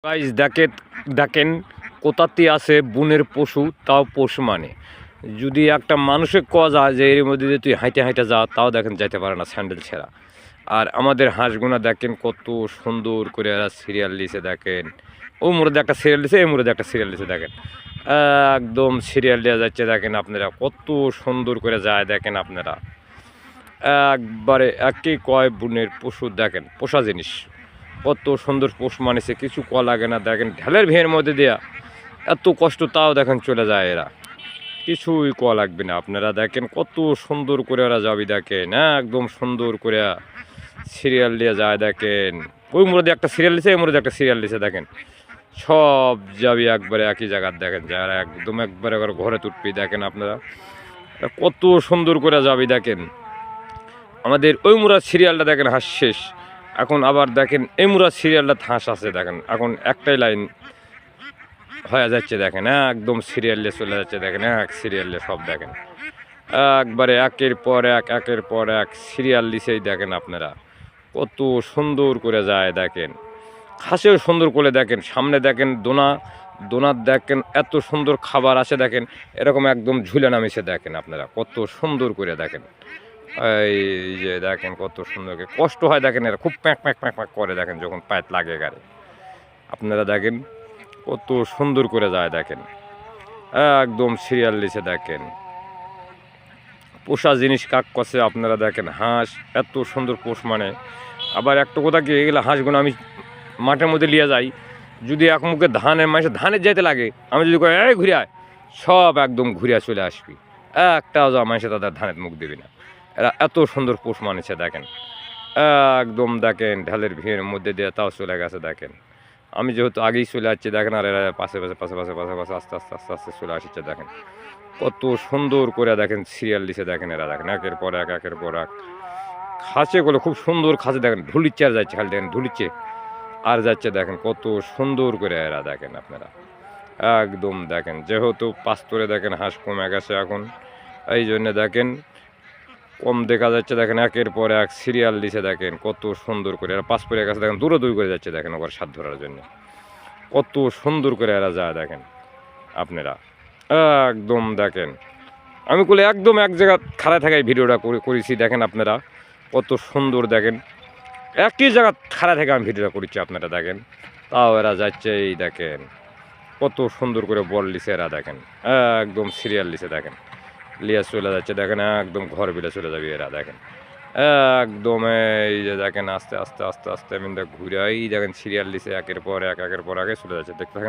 Guys দেখেন কোথাতে আছে বনের পশু, তাও পশু মানে যদি একটা মানুষের কওয়া যায় যে এর মধ্যে দিয়ে তুই হাঁটে হাঁটে যা, তাও দেখেন যাইতে পারে না স্যান্ডেল ছেঁড়া। আর আমাদের হাঁসগুনা দেখেন কত সুন্দর করে এরা সিরিয়াল দিছে। দেখেন ও মুরদে একটা সিরিয়াল দিছে, এই মুরদে একটা সিরিয়াল দিছে। দেখেন একদম সিরিয়াল দেওয়া যাচ্ছে। দেখেন আপনারা কত সুন্দর করে যায়। দেখেন আপনারা একবারে একই কয় বনের পশু। দেখেন পোষা জিনিস কত সুন্দর পোষ মানেছে, কিছু ক লাগে না। দেখেন ঢেলের ভিড়ের মধ্যে দেয়া এত কষ্ট, তাও দেখেন চলে যায় এরা, কিছুই ক লাগবে না। আপনারা দেখেন কত সুন্দর করে ওরা যাবি। দেখেন একদম সুন্দর করে সিরিয়াল দিয়ে যায়। দেখেন ওই মুরদে একটা সিরিয়াল দিছে, এই মুরদে একটা সিরিয়াল দিছে। দেখেন সব যাবি একবারে একই জায়গার। দেখেন যারা একদম একবারে ঘরে তুটবি। দেখেন আপনারা কত সুন্দর করে যাবি। দেখেন আমাদের ওই মুরার সিরিয়ালটা দেখেন হাঁস শেষ, এখন আবার দেখেন এই মুরার সিরিয়ালটা হাঁস আছে। দেখেন এখন একটাই লাইন হয়ে যাচ্ছে। দেখেন একদম সিরিয়ালে চলে যাচ্ছে। দেখেন এক সিরিয়ালে সব দেখেন একবারে একের পর এক একের পর এক সিরিয়াল দিছেই। দেখেন আপনারা কত সুন্দর করে যায়। দেখেন হাঁসেও সুন্দর করে। দেখেন সামনে দেখেন দোনার দেখেন এত সুন্দর খাবার আছে। দেখেন এরকম একদম ঝুলে নামিছে। দেখেন আপনারা কত সুন্দর করে। দেখেন এই যে দেখেন কত সুন্দর কষ্ট হয়। দেখেন এরা খুব প্যাঁক প্যাঁক প্যাঁক প্যাঁক করে। দেখেন যখন পায়েত লাগে গাড়ি, আপনারা দেখেন কত সুন্দর করে যায়। দেখেন একদম সিরিয়াল দিছে। দেখেন পোষা জিনিস কাক কষে। আপনারা দেখেন হাঁস এত সুন্দর পোষ মানে। আবার একটা কথা কি, এগুলো হাঁসগুলো আমি মাঠের মধ্যে নিয়ে যাই, যদি এক মুখে ধানের যাইতে লাগে, আমি যদি কই এই ঘুরে আয়, সব একদম ঘুরে চলে আসবি। একটাও যা মানুষে তাদের ধানের মুখ দিবি না। এরা এত সুন্দর পোষ মানেছে। দেখেন একদম দেখেন ঢালের ভিড়ের মধ্যে দিয়ে তাও চলে গেছে। দেখেন আমি যেহেতু আগেই চলে আসছি, দেখেন আর এরা পাশে পাশে পাশে পাশে পাশে পাশে আস্তে আস্তে আস্তে আস্তে চলে আসছে। দেখেন কত সুন্দর করে দেখেন সিরিয়াল দিছে। দেখেন এরা দেখেন একের পর এক একের পর এক খাঁচে গুলো খুব সুন্দর খাঁচে। দেখেন ঢুলিচ্ছে আর যাচ্ছে, খালি দেখেন ঢুলিচ্ছে আর যাচ্ছে। দেখেন কত সুন্দর করে এরা। দেখেন আপনারা একদম দেখেন যেহেতু পাস্তরে দেখেন হাঁস কমে গেছে এখন, এই জন্য দেখেন কম দেখা যাচ্ছে। দেখেন একের পর এক সিরিয়াল দিছে। দেখেন কত সুন্দর করে এরা পাস পরে গেছে। দেখেন দূরে দূর করে যাচ্ছে। দেখেন ওর স্বাদ ধরার জন্য কত সুন্দর করে এরা যায়। দেখেন আপনারা একদম দেখেন আমি বলে একদম এক জায়গা খাড়ায় থাকায় ভিডিওটা করেছি। দেখেন আপনারা কত সুন্দর। দেখেন একই জায়গা খাড়া থেকে আমি ভিডিওটা করেছি। আপনারা দেখেন তাও এরা যাচ্ছে। এই দেখেন কত সুন্দর করে বল লিছে এরা। দেখেন একদম সিরিয়াল লিছে। দেখেন লিয়া চলে যাচ্ছে। দেখেন একদম ঘর বিলে চলে যাবে এরা। দেখেন একদম এই যে দেখেন আস্তে আস্তে আস্তে আস্তে আমি ঘুরে এই দেখেন সিরিয়াল লিছে একের পর এক একের পর আগে চলে যাচ্ছে। দেখতে থাকেন।